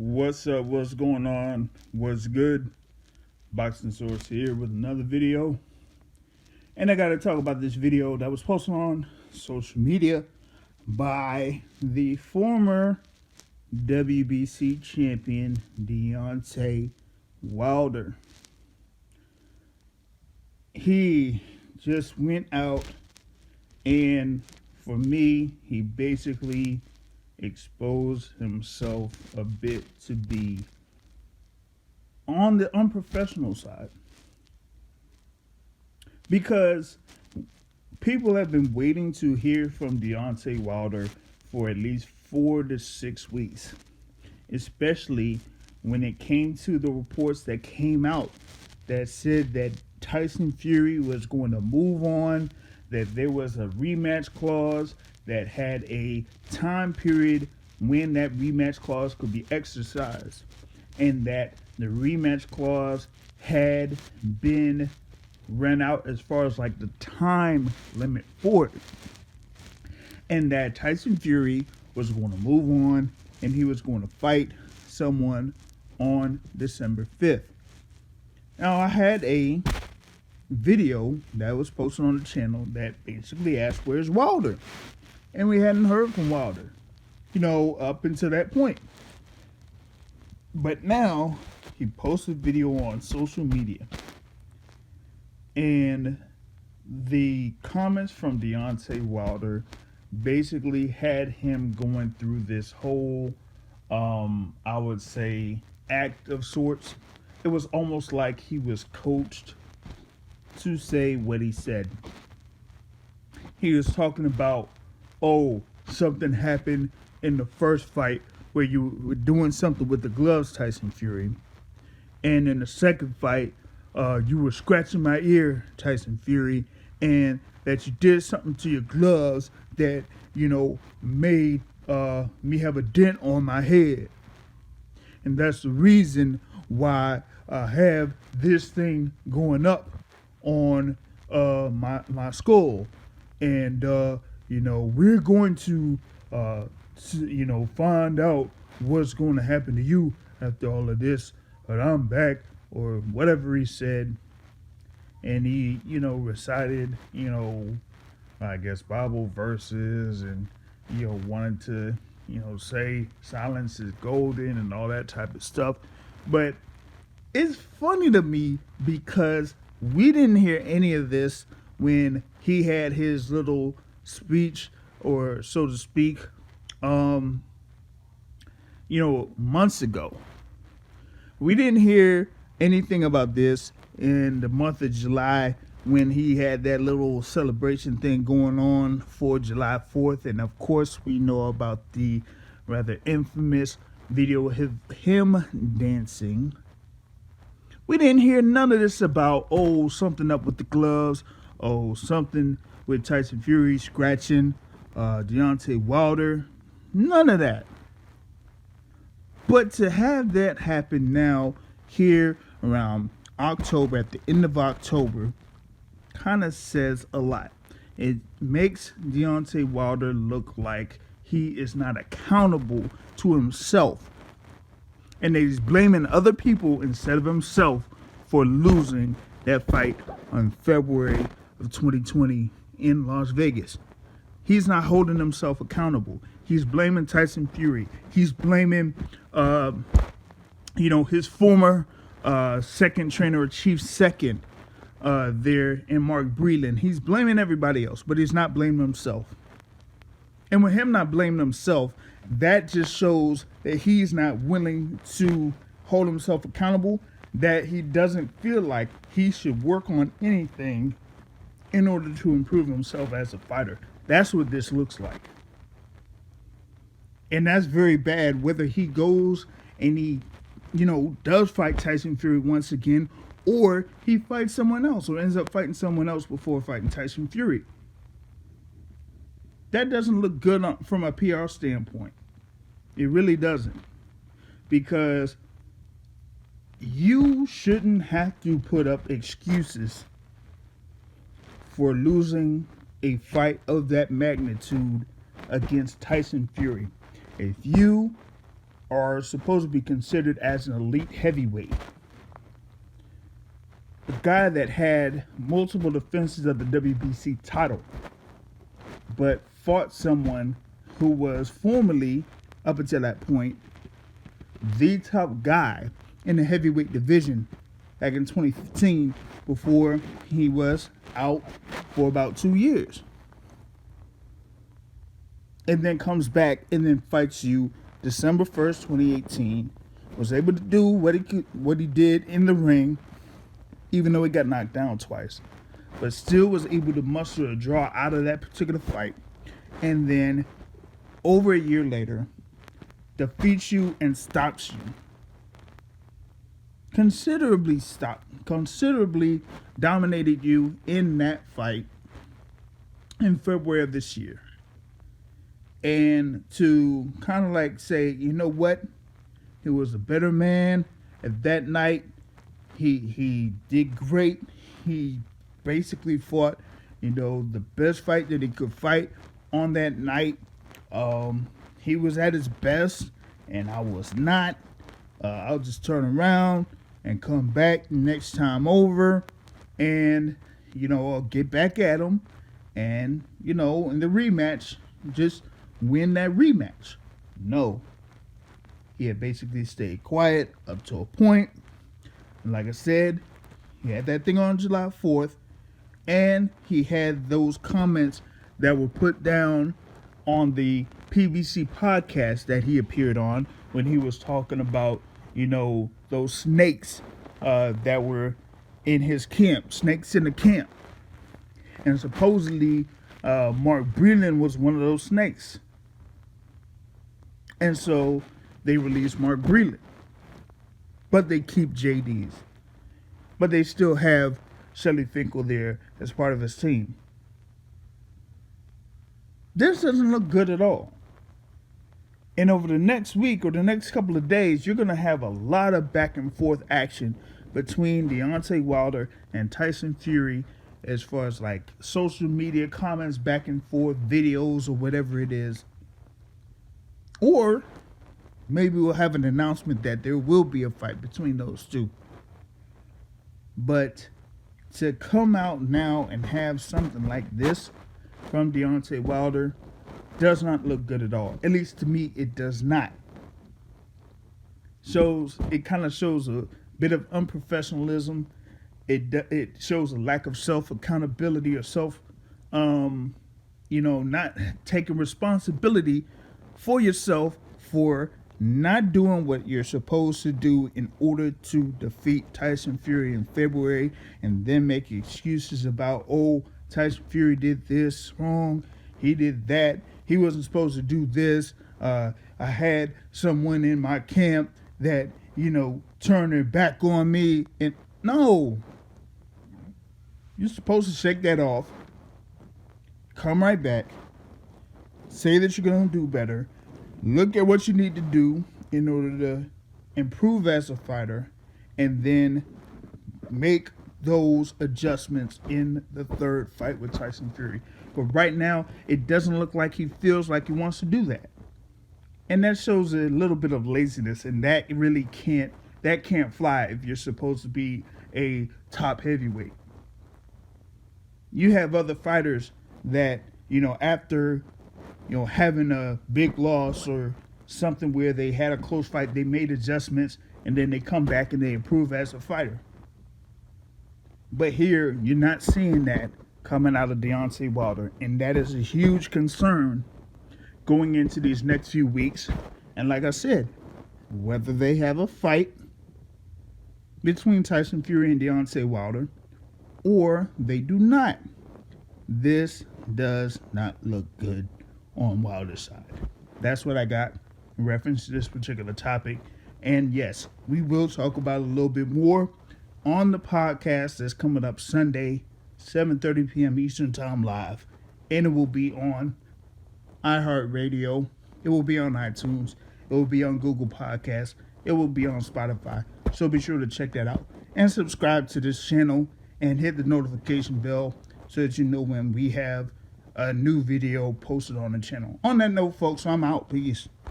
What's up? What's going on? What's good? Boxing Source here with another video. And I got to talk about this video that was posted on social media by the former WBC champion Deontay Wilder. He just went out and for me, he basically exposed himself a bit to be on the unprofessional side, because people have been waiting to hear from Deontay Wilder for at least 4 to 6 weeks, especially when it came to the reports that came out that said that Tyson Fury was going to move on, that there was a rematch clause that had a time period when that rematch clause could be exercised, and that the rematch clause had been run out as far as like the time limit for it, and that Tyson Fury was going to move on and he was going to fight someone on December 5th. Now, I had a video that was posted on the channel that basically asked, where's Wilder? And we hadn't heard from Wilder, up until that point. But now he posted a video on social media, and the comments from Deontay Wilder basically had him going through this whole, I would say, act of sorts. It was almost like he was coached to say what he said. He was talking about, something happened in the first fight where you were doing something with the gloves, Tyson Fury. And in the second fight, you were scratching my ear, Tyson Fury, and that you did something to your gloves that, made me have a dent on my head. And that's the reason why I have this thing going up on my skull. And we're going to find out what's going to happen to you after all of this, but I'm back, or whatever he said. And he recited I guess Bible verses, and wanted to say silence is golden and all that type of stuff. But it's funny to me because we didn't hear any of this when he had his little speech, or so to speak, months ago. We didn't hear anything about this in the month of July when he had that little celebration thing going on for July 4th. And of course, we know about the rather infamous video of him dancing. We didn't hear none of this about, something up with the gloves, something with Tyson Fury scratching Deontay Wilder. None of that. But to have that happen now, here around October, at the end of October, kind of says a lot. It makes Deontay Wilder look like he is not accountable to himself, and that he's blaming other people instead of himself for losing that fight on February of 2020 in Las Vegas. He's not holding himself accountable. He's blaming Tyson Fury. He's blaming, his former second trainer, or chief second there in Mark Breland. He's blaming everybody else, but he's not blaming himself. And with him not blaming himself, that just shows that he's not willing to hold himself accountable, that he doesn't feel like he should work on anything in order to improve himself as a fighter. That's what this looks like. And that's very bad, whether he goes and he, does fight Tyson Fury once again, or he fights someone else, or ends up fighting someone else before fighting Tyson Fury. That doesn't look good from a PR standpoint. It really doesn't. Because you shouldn't have to put up excuses for losing a fight of that magnitude against Tyson Fury. If you are supposed to be considered as an elite heavyweight. A guy that had multiple defenses of the WBC title, but fought someone who was formerly, up until that point, the top guy in the heavyweight division back in 2015 before he was out for about 2 years. And then comes back and then fights you December 1st, 2018. Was able to do what he did in the ring, even though he got knocked down twice. But still was able to muster a draw out of that particular fight. And then, over a year later, defeats you and stops you. Considerably dominated you in that fight in February of this year. And to kind of like say, you know what? He was a better man at that night. He did great. He basically fought, the best fight that he could fight on that night. He was at his best, and I was not. I'll just turn around and come back next time over, and I'll get back at him, and in the rematch, just win that rematch. No, he had basically stayed quiet up to a point. And like I said, he had that thing on July 4th, and he had those comments that were put down on the PBC podcast that he appeared on when he was talking about, those snakes that were in his camp, snakes in the camp. And supposedly Mark Breland was one of those snakes. And so they released Mark Breland. But they keep JD's. But they still have Shelly Finkel there as part of his team. This doesn't look good at all. And over the next week or the next couple of days, you're going to have a lot of back and forth action between Deontay Wilder and Tyson Fury as far as like social media comments, back and forth, videos, or whatever it is. Or maybe we'll have an announcement that there will be a fight between those two. But to come out now and have something like this from Deontay Wilder does not look good at all. At least to me, it does not. It kind of shows a bit of unprofessionalism. It shows a lack of self-accountability or not taking responsibility for yourself for not doing what you're supposed to do in order to defeat Tyson Fury in February, and then make excuses about, Tyson Fury did this wrong, he did that, he wasn't supposed to do this, I had someone in my camp that, turned their back on me. And no, you're supposed to shake that off, come right back, say that you're going to do better, look at what you need to do in order to improve as a fighter, and then make those adjustments in the third fight with Tyson Fury. But right now, it doesn't look like he feels like he wants to do that. And that shows a little bit of laziness, and that really can't fly if you're supposed to be a top heavyweight. You have other fighters that, after having a big loss or something where they had a close fight, they made adjustments, and then they come back and they improve as a fighter. But here, you're not seeing that coming out of Deontay Wilder, and that is a huge concern going into these next few weeks. And like I said, whether they have a fight between Tyson Fury and Deontay Wilder, or they do not, this does not look good on Wilder's side. That's what I got in reference to this particular topic. And yes, we will talk about it a little bit more on the podcast that's coming up Sunday, 7:30 p.m. Eastern Time live. And it will be on iHeartRadio. It will be on iTunes. It will be on Google Podcasts. It will be on Spotify. So be sure to check that out. And subscribe to this channel and hit the notification bell so that you know when we have a new video posted on the channel. On that note, folks, I'm out. Peace.